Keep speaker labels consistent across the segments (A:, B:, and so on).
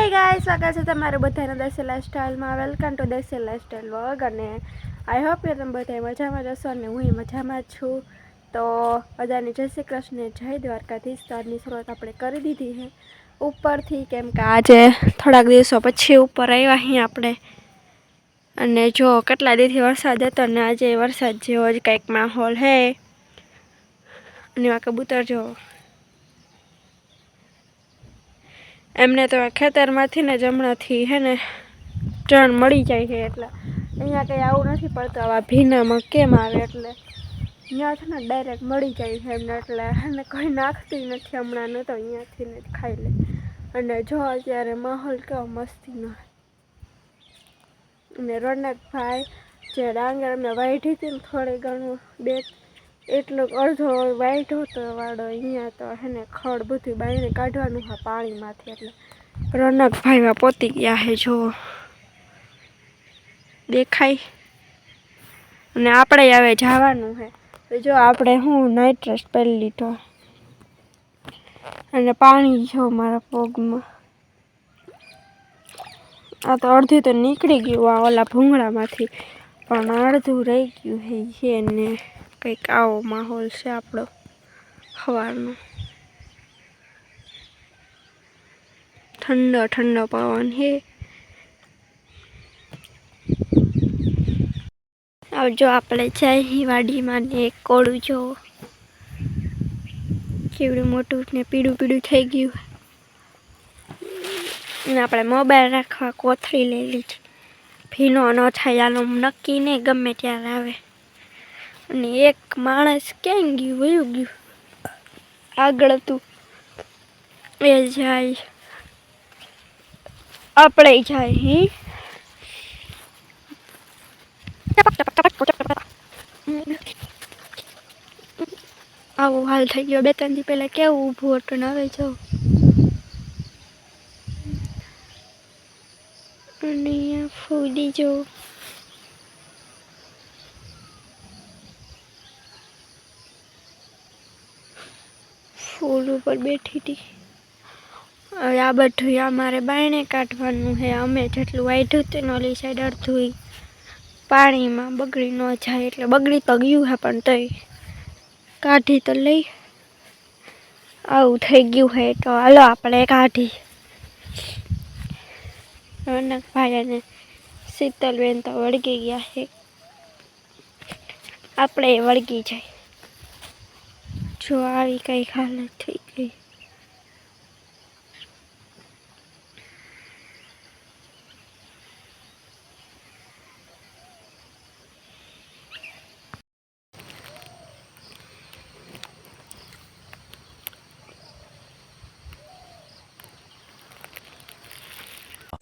A: હે ગાઈસ, સ્વાગત છે તમારું બધાનું દેશી લાઈફસ્ટાઈલમાં. વેલકમ ટુ દેશી લાઈફસ્ટાઈલ વ્લોગ. અને આઈ હોપ કે તમે બધા મજામાં જશો અને હું મજામાં જ છું. તો બધાને જય શ્રી કૃષ્ણ, જય દ્વારકાધીશ. તો આજની શરૂઆત આપણે કરી દીધી છે ઉપરથી, કેમ કે આજે થોડાક દિવસો પછી ઉપર આવ્યા અહીં આપણે. અને જો કેટલા દિવસથી વરસાદ હતો ને આજે વરસાદ જેવો જ કંઈક માહોલ હે. અને આ કબૂતર જો એમને તો ખેતરમાંથી ને જમણાથી હે ને ચણ મળી જાય છે. એટલે અહીંયા કંઈ આવું નથી પડતું. આવા ભીનામાં કેમ આવે એટલે અહીંયા છે ને ડાયરેક્ટ મળી જાય છે એમને. એટલે એને કંઈ નાખતી નથી હમણાં, ન તો અહીંયાથી ને ખાઈ લે. અને જો અત્યારે માહોલ કેવો મસ્તીનો. અને રોનકભાઈ જે ડાંગર અમને વાઢી હતી ને થોડી ઘણું બે એટલું અડધો વાઈટ હતો વાળો, અહીંયા તો હે ને ખડ બધું બાઈને કાઢવાનું હા પાણીમાંથી. એટલે રોનકભાઈ પોતી ગયા હે, જો દેખાય. અને આપણે હવે જવાનું છે. તો જો આપણે હું નાઇટ ડ્રેસ પહેરી લીધો અને પાણી જો મારા પગમાં. આ તો અડધું તો નીકળી ગયું આ ઓલા ભૂંગળામાંથી, પણ અડધું રહી ગયું છે ને કંઈક આવો માહોલ છે આપણો સવારનો. ઠંડો ઠંડો પવન છે. જો આપણે જાય વાડીમાં ને એક કોળું જો કેવડું મોટું ને પીળું પીળું થઈ ગયું. અને આપણે મોબાઈલ રાખવા કોથળી લઈ લીધી, ભીનો ન થાય આનો નક્કી નહીં, ગમે ત્યારે આવે. અને એક માણસ ક્યાં ગયું, વયું ગયું આગળ હતું એ જાય, આપણે જાય. આવો હાલ થઈ ગયો. 2-3 દી પહેલા કેવું ઊભું હતું ને હવે જો. અને અહીંયા ફૂડી જો ફૂલ ઉપર બેઠી હતી. હવે આ બધું અમારે બાયણે કાઢવાનું છે. અમે જેટલું વાઢ્યું હતું ને ઓલી સાઈડ અડધું પાણીમાં બગડી ન જાય, એટલે બગડી તો ગયું છે પણ તોય કાઢી તો લઈ. આવું થઈ ગયું છે તો હાલો આપણે કાઢી. રોનકભાઈ અને શીતલબેન તો વળગી ગયા છે, આપણે વળગી જાય. જો આવી કઈ હાલત થઈ ગઈ.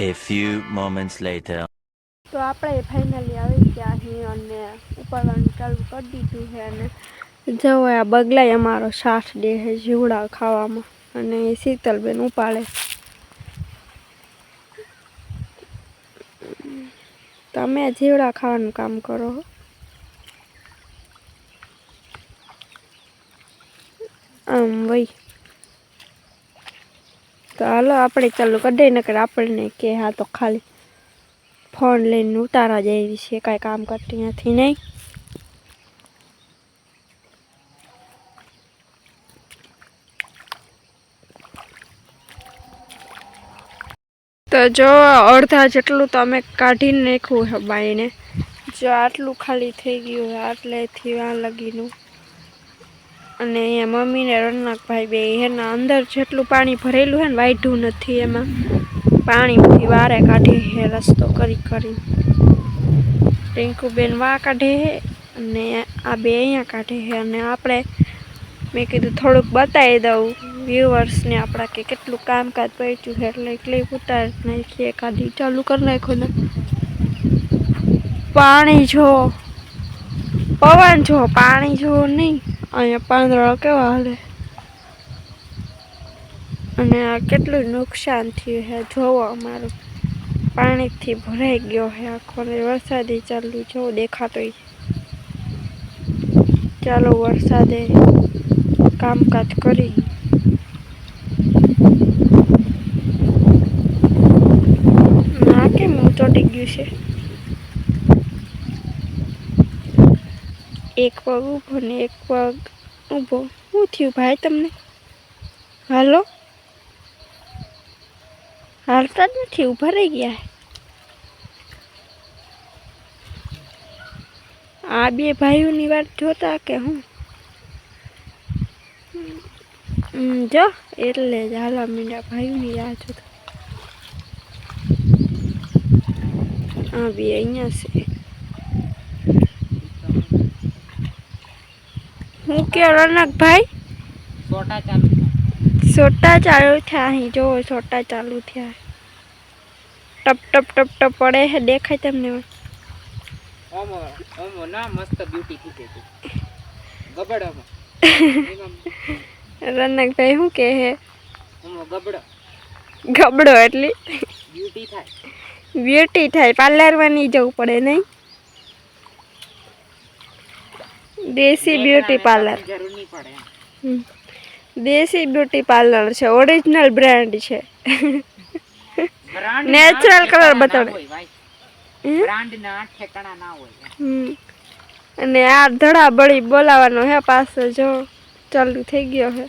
B: A few moments later.
A: તો આપણે ફાઇનલી આવી ગયા અહીં અને ઉપાડવાનું ચાલુ કરી દીધું છે. અને જો આ બગલાય અમારો સાથ દે છે જીવડા ખાવામાં, અને એ શીતલબેન ઉપાડે. તમે જીવડા ખાવાનું કામ કરો. આમ વઈ તો હાલો આપણે ચાલુ કરી દઈએ, નકર આપણને કે હા તો ખાલી ફોન લઈને ઉતારા જેવી છે, કાંઈ કામ કરતી નથી નહીં. તો જો અડધા જેટલું તો અમે કાઢીને નાખ્યું છે બાઈને. જો આટલું ખાલી થઈ ગયું છે આટલેથી વાં લગીનું. અને અહીંયા મમ્મી ને રોનકભાઈ બે એના અંદર જેટલું પાણી ભરેલું છે ને વાઢ્યું નથી, એમાં પાણીમાંથી વારે કાઢે છે રસ્તો કરી કરી. રિંકુબેન વા કાઢે છે અને આ બે અહીંયા કાઢે છે. અને આપણે મેં કીધું થોડુંક બતાવી દઉં વ્યુઅર્સને આપણા કે કેટલું કામકાજ પડ્યું છે, એટલે ક્લિપ ઉતારી નાખીએ. કાઢી ચાલુ કરી નાખો ને. પાણી જો, પવન જો, પાણી જો નહીં. અહીંયા પાંદડા કેવા હાલે. અને આ કેટલું નુકસાન થયું છે જોવો. અમારું પાણીથી ભરાઈ ગયો છે આખો ને વરસાદી ચાલુ જો દેખાતો. ચાલો વરસાદે કામકાજ કરી. છે. એક પગ ઊભો ને એક પગ ઊભો. શું થયું ભાઈ તમને? હાલો, હાલતા જ નથી, ઊભા રહી ગયા. આ બે ભાઈઓની વાત જોતા કે હું? જો એટલે જ હાલવા મીંડા ભાઈઓની રાહ જોતા. આ બે અહીંયા છે. હું કે રોનકભાઈ સોટા ચાલુ થયા. અહીં જો સોટા ચાલુ થયા. ટપ ટપ ટપ ટપ પડે છે, દેખાય તમને? રનકભાઈ શું કે હે? ગબડો એટલે બ્યુટી થાય. પાર્લરમાં નહીં જવું પડે નહીં? Desi beauty parlour. Desi beauty parlour છે, ઓરિજિનલ બ્રાન્ડ છે. નેચરલ કલર બતાડે. અને આ ધડા બળી બોલાવાનો હે પાછો. જો ચાલુ થઈ ગયો હે.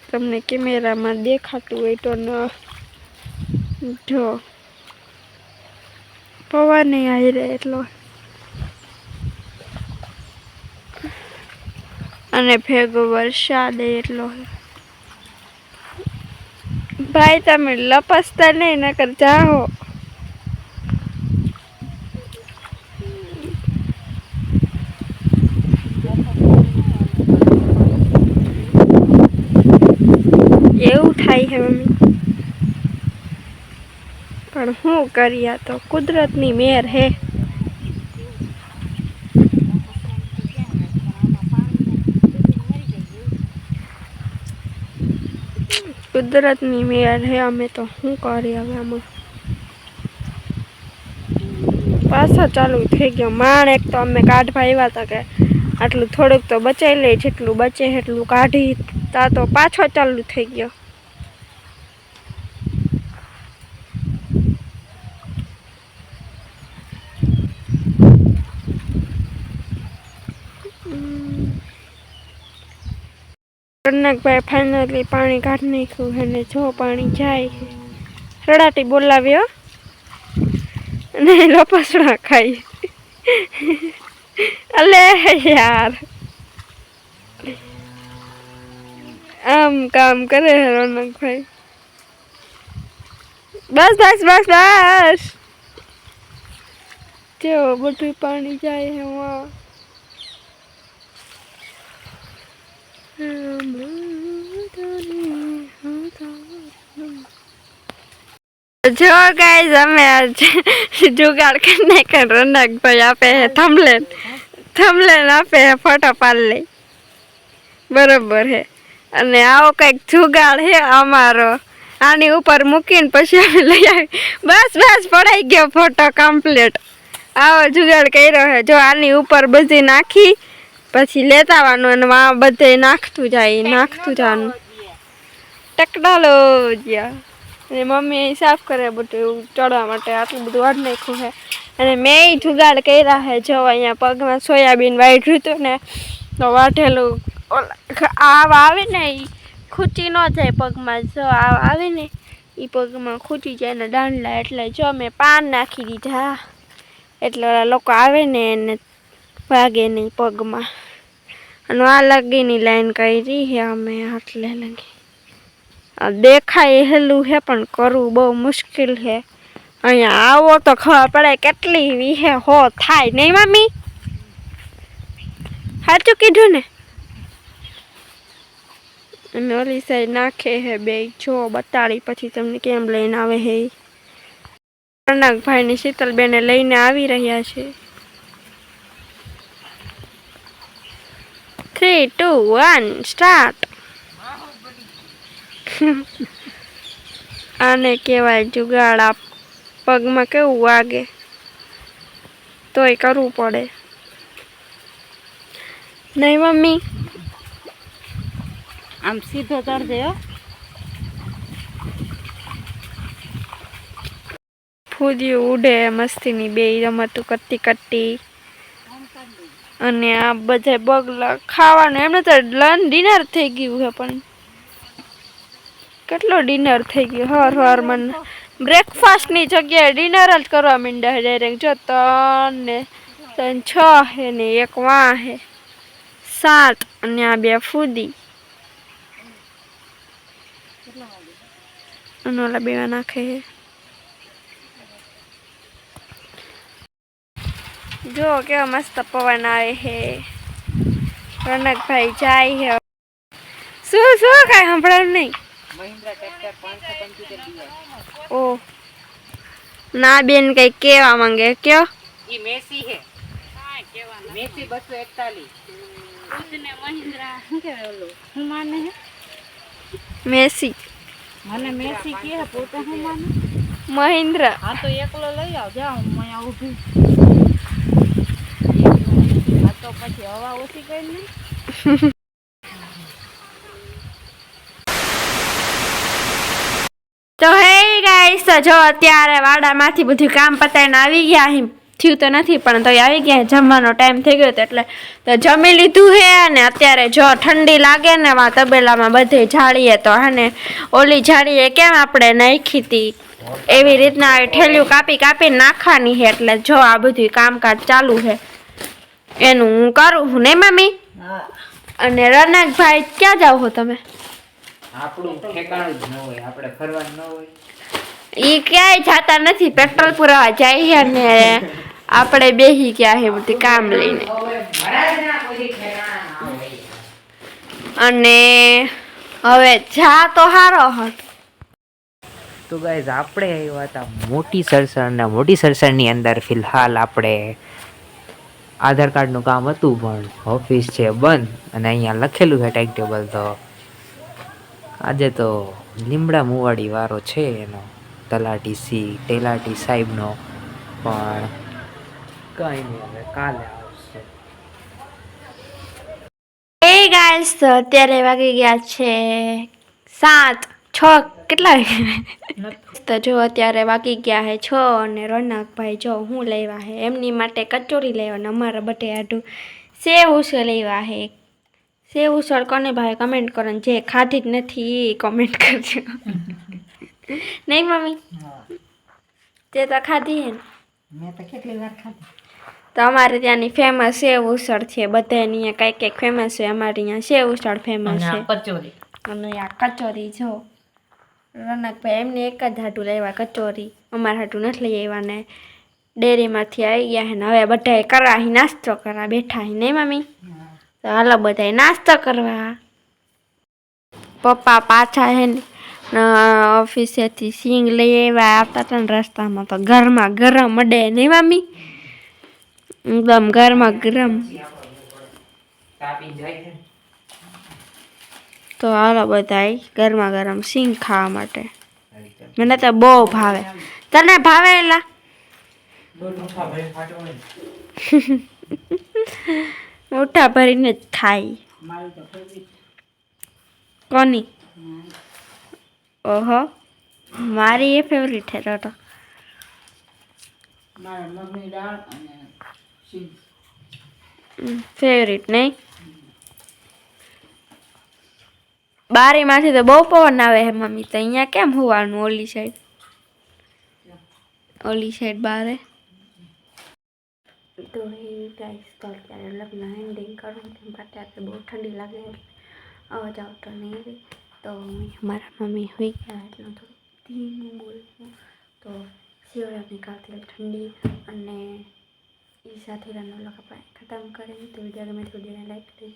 A: તમને કેમેરામાં દેખાતું હોય તો ન જો પવન આવી રહે એટલો. અને ભેગો વરસાદ એટલો. ભાઈ તમે લપસતા નહીં, નકર જાઓ. એવું થાય છે મમ્મી, પણ શું કરીએ, તો કુદરતની મેર હે. કુદરતની મેર હે. અમે તો શું કરીએ હવે આમાં? પાછો ચાલુ થઈ ગયો. માણ એક તો અમે કાઢવા આવ્યા હતા કે આટલું થોડુંક તો બચાવી લે, જેટલું બચે એટલું કાઢી. તા તો પાછો ચાલુ થઈ ગયો. રનકભાઈ ફાઇનલી પાણી કાઢી નાખ્યું છે ને જો પાણી જાય છે. રડાટી બોલાવ્યો ને લપસણા ખાઈ. અલે યાર, આમ કામ કરે છે રોનકભાઈ. બસ બસ બસ બસ. જો બધું પાણી જાય છે. જો ગાઈઝ અમે જુગાડ કરીને રનકભાઈ આપે હે થમલેન આપે હે ફોટો પાડી લે. બરોબર હે. અને આવો કઈક જુગાડ હે અમારો. આની ઉપર મૂકીને પછી અમે લઈ આવી. બસ બસ પડાઈ ગયો ફોટો કમ્પ્લીટ. આવો જુગાડ કર્યો હે. જો આની ઉપર બધી નાખી પછી લેતા આવવાનું અને આ બધે નાખતું જવાનું. ટેકનોલોજી. અને મમ્મી સાફ કરે બધું એવું ચડવા માટે. આટલું બધું વાઢ નાખ્યું છે. અને મેં જુગાડ કર્યા છે. જો અહીંયા પગમાં સોયાબીન વાઢ્યું હતું ને તો વાઢેલું આવા આવે ને એ ખૂચી ન જાય પગમાં. જો આવા આવે ને એ પગમાં ખૂચી જાય ને દાંડલા. એટલે જો મેં પાન નાખી દીધા એટલે લોકો આવે ને એને વાગે નહીં પગમાં. અને આ લગીની લાઈન કરી છે અમે. આટલે લગી દેખાય હેલું હે પણ કરવું બહુ મુશ્કેલ છે. અહીંયા આવો તો ખબર પડે કેટલી વીહે હો થાય નહીં મમ્મી? સાચું કીધું ને? અને ઓલી સાઈડ નાખે હે બે. જો બતાડી પછી તમને કેમ લઈને આવે હે. રનકભાઈ ની શીતલબેને લઈને આવી રહ્યા છે. 3, 2, 1 સ્ટાર્ટ. આને કહેવાય જુગાડ. આ પગમાં કેવું વાગે તોય કરવું પડે નહીં મમ્મી?
C: આમ સીધો તરજે.
A: ફૂદી ઉડે મસ્તીની બે રમતું કરતી અને આ બધા બગલા ખાવાનું એમને તો લંચ ડિનર થઈ ગયું છે પણ કેટલો ડિનર થઈ ગયો હર મને બ્રેકફાસ્ટની જગ્યાએ ડિનર જ કરવા માંડ્યા ડાયરેક્ટ જો 3 ને 6 હે ને 1 વાં હે 7 અને આ 2 ફૂદી અને ઓલા 2 નાખે હે જો કેવા મસ્ત પવન આવે હે રનકભાઈ જાય હે શું કાંઈ સંભળાયું નહીં
C: મહિન્દ્રા ટ્રેક્ટર 575
A: ઓ ના બેન કઈ કેવા માંગે કયો
C: ઈ મેસી હે કાઈ કેવા મેસી 241 ને મહિન્દ્રા શું કહેવાય ઓલો હું માને હે
A: મેસી
C: મને મેસી કે હે પોતે હું માને
A: મહિન્દ્રા
C: હા તો એકલો લઈ આવ જાઓ હું અહીંયા ઊભી આ તો પછી હવા ઓછી કરી ને
A: તો હે ગાઈસ તો જો અત્યારે વાડામાંથી બધું કામ પતાઈને આવી ગયા હી થયું તો નથી પણ તો આવી ગયા જમવાનો ટાઈમ થઈ ગયો એટલે તો જમી લીધું હે અને અત્યારે જો ઠંડી લાગે ને વા તબેલામાં બધે ઝાડીએ તો હે ઓલી ઝાડીએ કેમ આપણે નાખી હતી એવી રીતના ઠેલિયું કાપી નાખવાની છે એટલે જો આ બધું કામકાજ ચાલુ છે એનું હું કરું છું ને મમ્મી અને રનકભાઈ ક્યાં જાવ છો તમે
C: આપણું ઠેકાણું જ ન હોય આપણે ફરવાનું ન હોય
A: ઈ ક્યાંય જાતા નથી પેટ્રોલ પુરાવા જાય છે અને આપણે બેહી ગયા છે બધું કામ લઈને અને હવે જા તો હારો હટ
C: તો ગાઈઝ આપણે આવ્યા હતા મોટી સરસરની અંદર ફિલહાલ આપણે આધાર કાર્ડનું કામ હતું પણ ઓફિસ છે બંધ અને અહીંયા લખેલું છે ટાઈમ ટેબલ તો આજે તો લીમડા મુવાડી વારો છે એનો તલાટી સાહેબનો પણ કંઈ નહીં હવે કાલે આવશે
A: એ ગાઈસ તો અત્યારે વાગી ગયા છે 7:06 કેટલા વાગ્યા તો જો અત્યારે વાગી ગયા છે 6 અને રોનકભાઈ જો હું લેવા હે એમની માટે કચોરી લેવા ને અમારા બટે આઢું સેવ ઉસળ લેવા હે સેવ ઉસળ કોને ભાઈ કમેન્ટ કરો ને જે ખાધી જ નથી એ કમેન્ટ કરજો નહીં મમ્મી તે તો ખાધી હે ને
C: મેં તો કેટલી વાર ખાધી
A: તો અમારે ત્યાંની ફેમસ સેવ ઉસળ છે બધાની અહીંયા કંઈક ફેમસ છે અમારે અહીંયા સેવ ઉસળ ફેમસ છે
C: કચોરી
A: અને આ કચોરી જો રનકભાઈ એમને એક જ હાટું લેવા કચોરી અમારા હાટું નથી લઈ આવ્યા ને ડેરીમાંથી આવી ગયા છે ને હવે બધાએ કરાવી નાસ્તો કરવા બેઠા છે નહીં મમ્મી તો હાલો બધાએ નાસ્તો કરવા પપ્પા પાછા છે ને ઓફિસેથી સિંગ લઈ આવ્યા આવતા હતા ને રસ્તામાં તો ગરમા ગરમ અડે નહીં મમ્મી એકદમ ગરમા ગરમ તો હાલો બધાય ગરમા ગરમ સિંગ ખાવા માટે મને તો બહુ ભાવે તને ભાવે એલા મોટા ભરીને જ ખાઈ કોની ઓહો મારી એ ફેવરિટ છે તો ફેવરિટ નહીં બારીમાંથી તો બહુ પવન આવે હે મમ્મી તો અહીંયા કેમ હોવાનું ઓલી સાઈડ બારે તો એ ગાઈસ તો અત્યારે લગ્ન એન્ડિંગ કરું તેમ અત્યારે બહુ ઠંડી લાગે અવાજ આવતો નહીં આવે તો મારા મમ્મી હોઈ ગયા એટલે થોડું ધીમું બોલવું તો શિવરાત નીકળતી ઠંડી અને એ સાથે રનોલો કપડા ખતમ કરીને તો વિડીયો ગમે તો વિડીયોને લાઈક કરી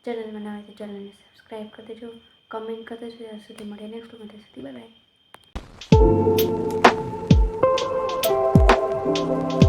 A: ચેનલ બનાવે તો ચેનલને સબસ્ક્રાઈબ કરી દેજો કમેન્ટ કરી દેજો ત્યાં સુધી મળીએ નેક્સ્ટ સુધી બાય બાય